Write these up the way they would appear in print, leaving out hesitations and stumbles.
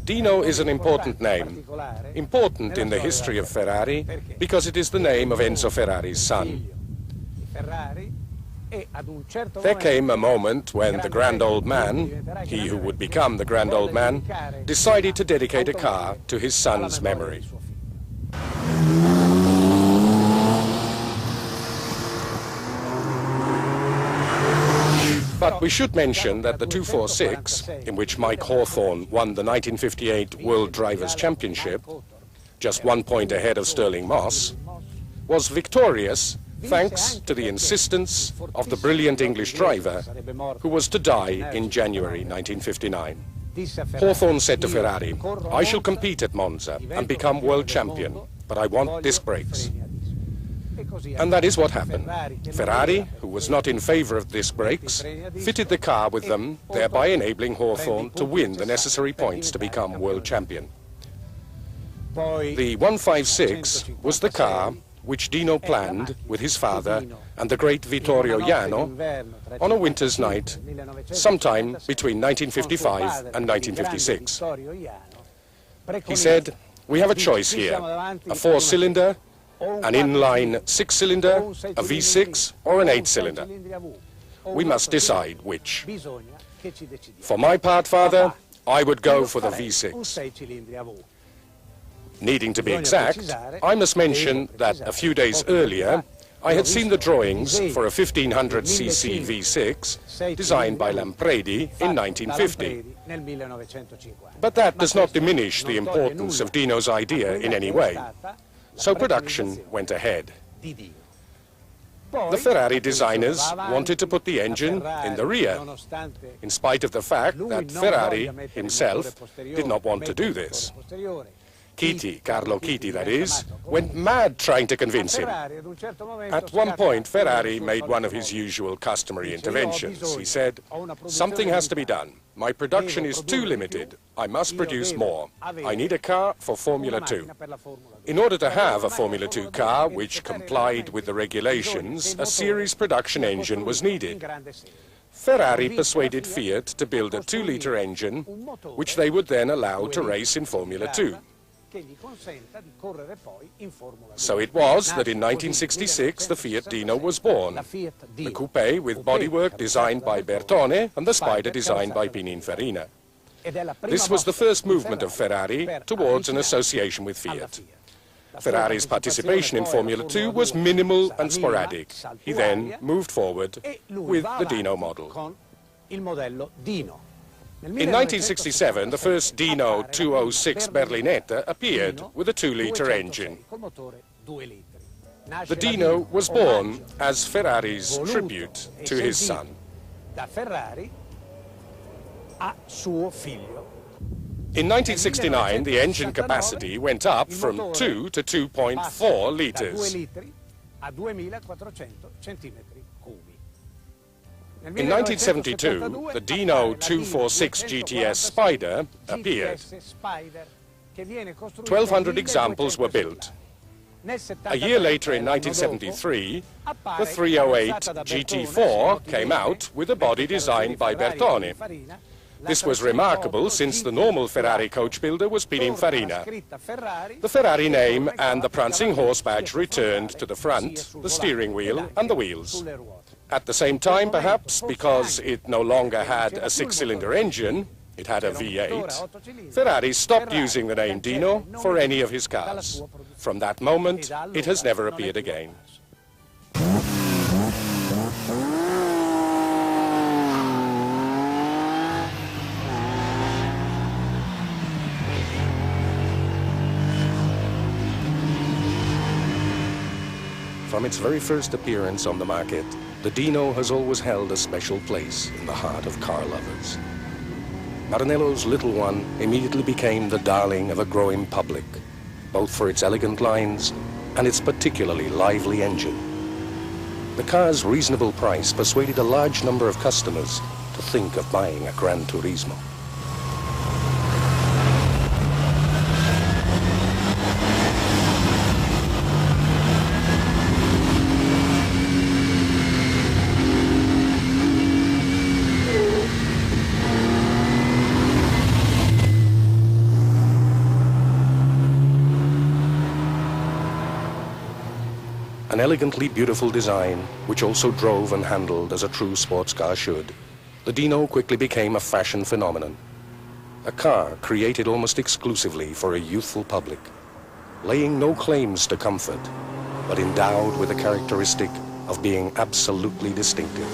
Dino is an important name, important in the history of Ferrari because it is the name of Enzo Ferrari's son. There came a moment when the grand old man, he who would become the grand old man, decided to dedicate a car to his son's memory. But we should mention that the 246, in which Mike Hawthorn won the 1958 World Drivers' Championship, just 1 point ahead of Stirling Moss, was victorious thanks to the insistence of the brilliant English driver who was to die in January 1959. Hawthorn said to Ferrari, "I shall compete at Monza and become world champion, but I want disc brakes." And that is what happened. Ferrari, who was not in favor of disc brakes, fitted the car with them, thereby enabling Hawthorn to win the necessary points to become world champion. The 156 was the car which Dino planned with his father and the great Vittorio Jano on a winter's night, sometime between 1955 and 1956. He said, "We have a choice here, a 4-cylinder, an inline 6-cylinder, a V6 or an 8-cylinder. We must decide which. For my part, father, I would go for the V6. Needing to be exact, I must mention that a few days earlier, I had seen the drawings for a 1500cc V6 designed by Lampredi in 1950. But that does not diminish the importance of Dino's idea in any way. So production went ahead. The Ferrari designers wanted to put the engine in the rear, in spite of the fact that Ferrari himself did not want to do this. Chiti, Carlo Chiti that is, went mad trying to convince him. At one point, Ferrari made one of his usual customary interventions. He said, "Something has to be done. My production is too limited. I must produce more. I need a car for Formula 2. In order to have a Formula 2 car which complied with the regulations, a series production engine was needed. Ferrari persuaded Fiat to build a 2-liter engine, which they would then allow to race in Formula 2. So it was that in 1966 the Fiat Dino was born, the coupe with bodywork designed by Bertone and the Spider designed by Pininfarina. This was the first movement of Ferrari towards an association with Fiat. Ferrari's participation in Formula 2 was minimal and sporadic. He then moved forward with the Dino model. In 1967, the first Dino 206 Berlinetta appeared with a 2-liter engine. The Dino was born as Ferrari's tribute to his son. In 1969, the engine capacity went up from 2 to 2.4 liters. In 1972, the Dino 246 GTS Spider appeared. 1,200 examples were built. A year later, in 1973, the 308 GT4 came out with a body designed by Bertone. This was remarkable since the normal Ferrari coach builder was Pininfarina. The Ferrari name and the prancing horse badge returned to the front, the steering wheel and the wheels. At the same time, perhaps, because it no longer had a 6-cylinder engine, it had a V8, Ferrari stopped using the name Dino for any of his cars. From that moment, it has never appeared again. From its very first appearance on the market, the Dino has always held a special place in the heart of car lovers. Maranello's little one immediately became the darling of a growing public, both for its elegant lines and its particularly lively engine. The car's reasonable price persuaded a large number of customers to think of buying a Gran Turismo. An elegantly beautiful design, which also drove and handled as a true sports car should, the Dino quickly became a fashion phenomenon. A car created almost exclusively for a youthful public, laying no claims to comfort, but endowed with the characteristic of being absolutely distinctive.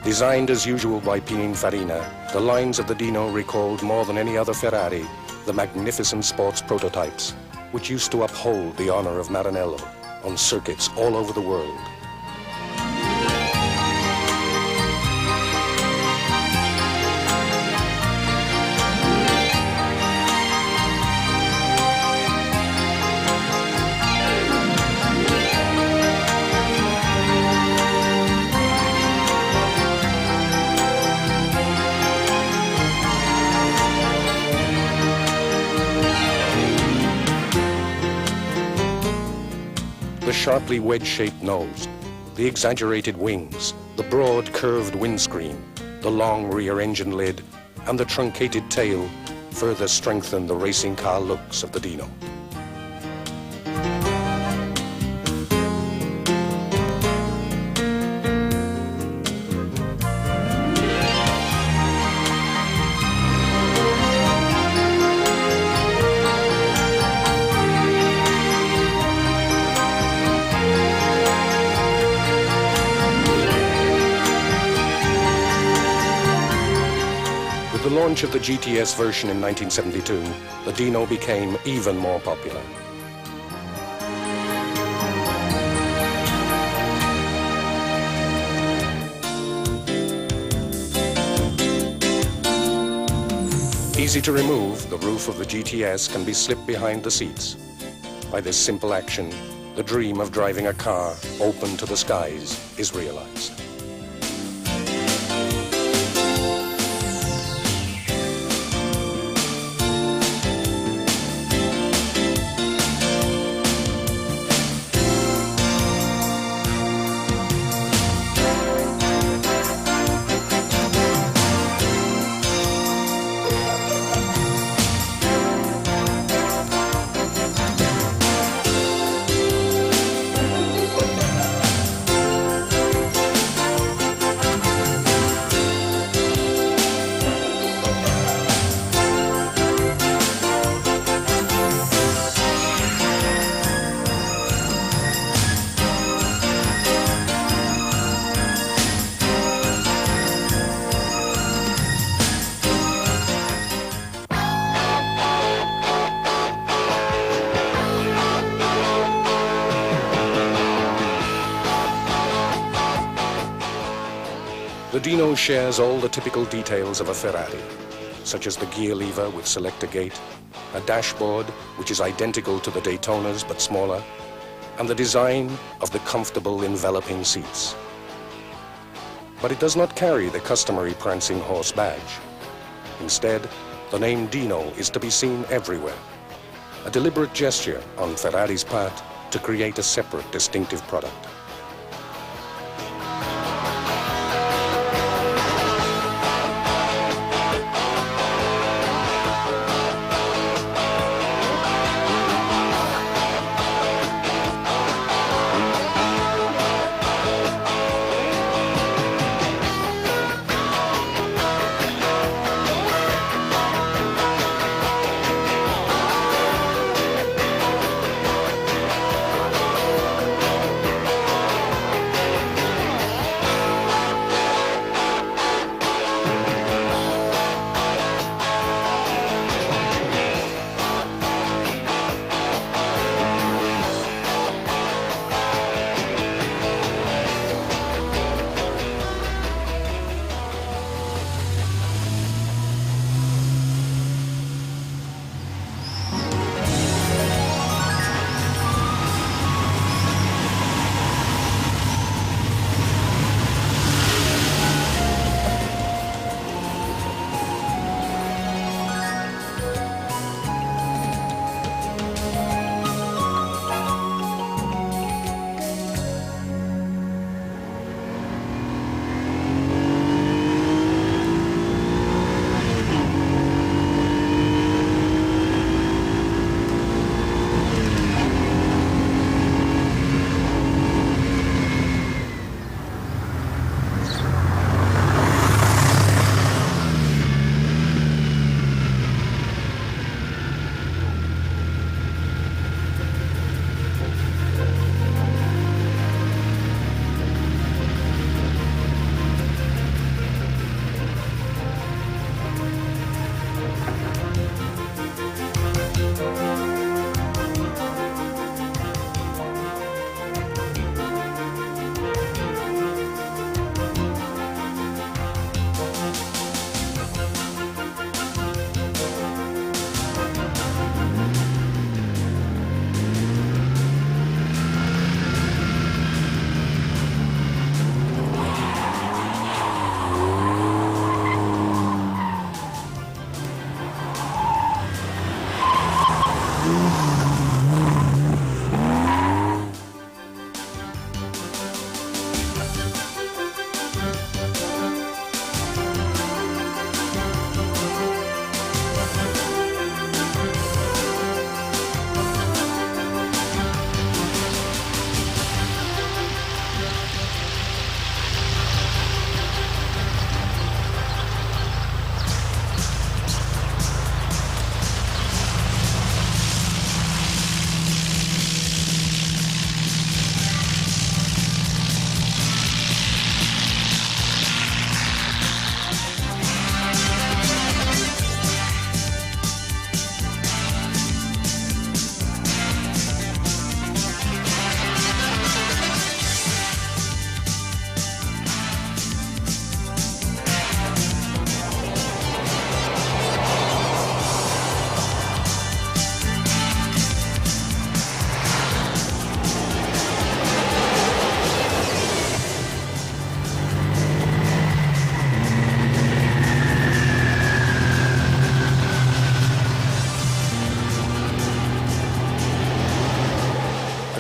Designed as usual by Pininfarina, the lines of the Dino recalled more than any other Ferrari the magnificent sports prototypes, which used to uphold the honor of Maranello on circuits all over the world. The sharply wedge-shaped nose, the exaggerated wings, the broad curved windscreen, the long rear engine lid, and the truncated tail further strengthen the racing car looks of the Dino. With the launch of the GTS version in 1972, the Dino became even more popular. Easy to remove, the roof of the GTS can be slipped behind the seats. By this simple action, the dream of driving a car open to the skies is realized. The Dino shares all the typical details of a Ferrari, such as the gear lever with selector gate, a dashboard which is identical to the Daytona's but smaller, and the design of the comfortable enveloping seats. But it does not carry the customary prancing horse badge. Instead, the name Dino is to be seen everywhere, a deliberate gesture on Ferrari's part to create a separate distinctive product.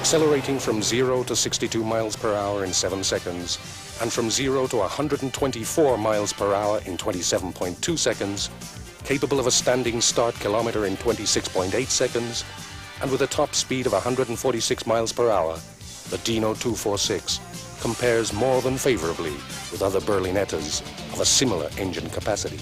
accelerating from 0 to 62 miles per hour in 7 seconds, and from 0 to 124 miles per hour in 27.2 seconds, capable of a standing start kilometer in 26.8 seconds, and with a top speed of 146 miles per hour, the Dino 246 compares more than favorably with other Berlinettas of a similar engine capacity.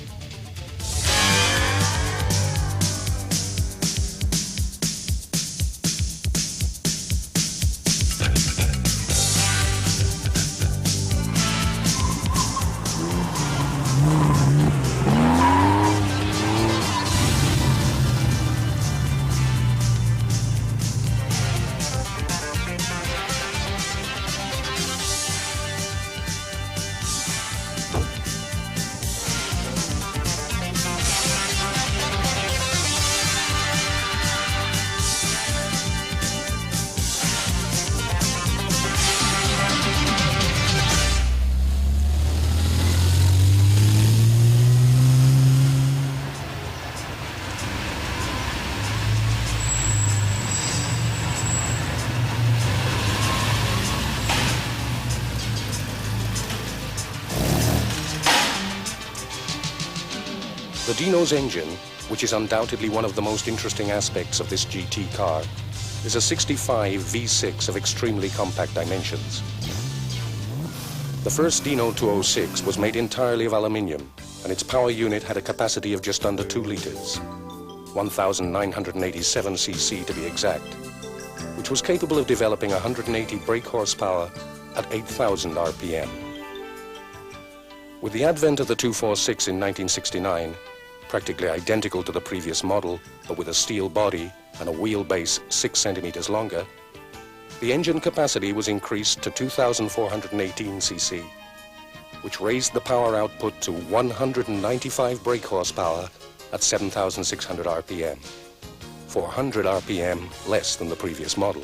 The Dino's engine, which is undoubtedly one of the most interesting aspects of this GT car, is a 65 V6 of extremely compact dimensions. The first Dino 206 was made entirely of aluminium, and its power unit had a capacity of just under 2 liters, 1,987 cc to be exact, which was capable of developing 180 brake horsepower at 8,000 RPM. With the advent of the 246 in 1969, practically identical to the previous model, but with a steel body and a wheelbase 6 centimeters longer, the engine capacity was increased to 2,418 cc, which raised the power output to 195 brake horsepower at 7,600 RPM, 400 RPM less than the previous model.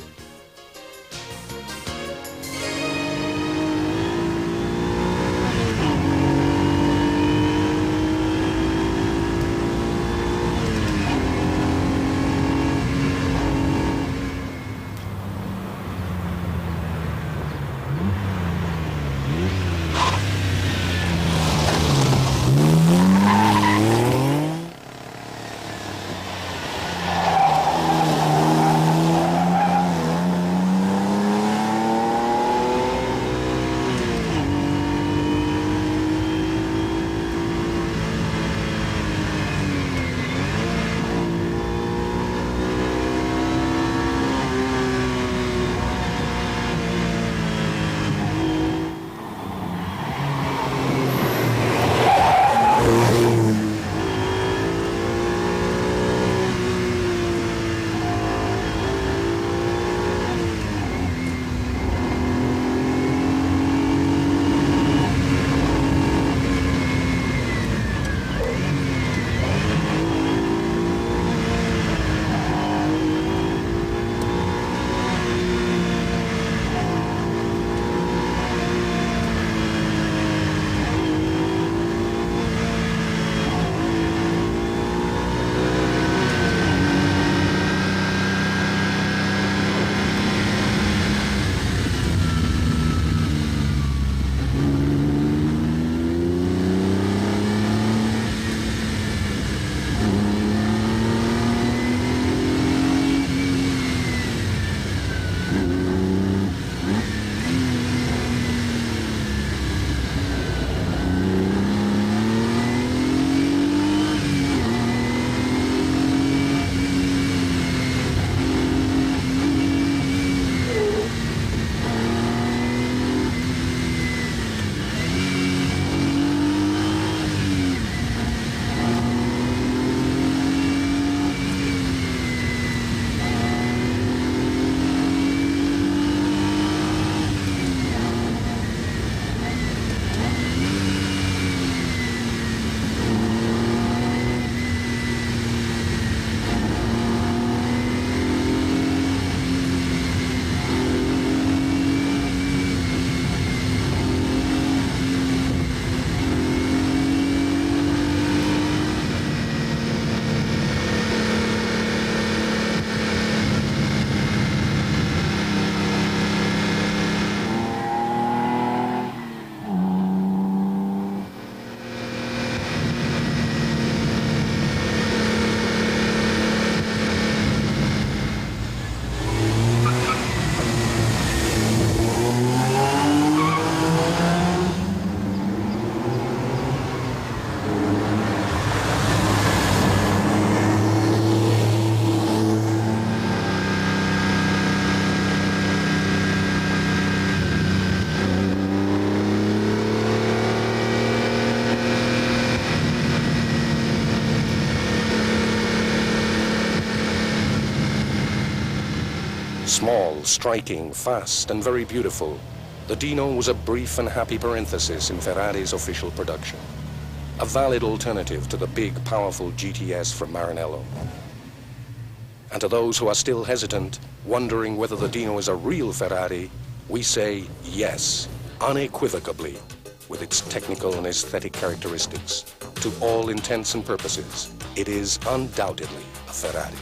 Small, striking, fast, and very beautiful, the Dino was a brief and happy parenthesis in Ferrari's official production. A valid alternative to the big, powerful GTS from Maranello. And to those who are still hesitant, wondering whether the Dino is a real Ferrari, we say yes, unequivocally, with its technical and aesthetic characteristics. To all intents and purposes, it is undoubtedly a Ferrari.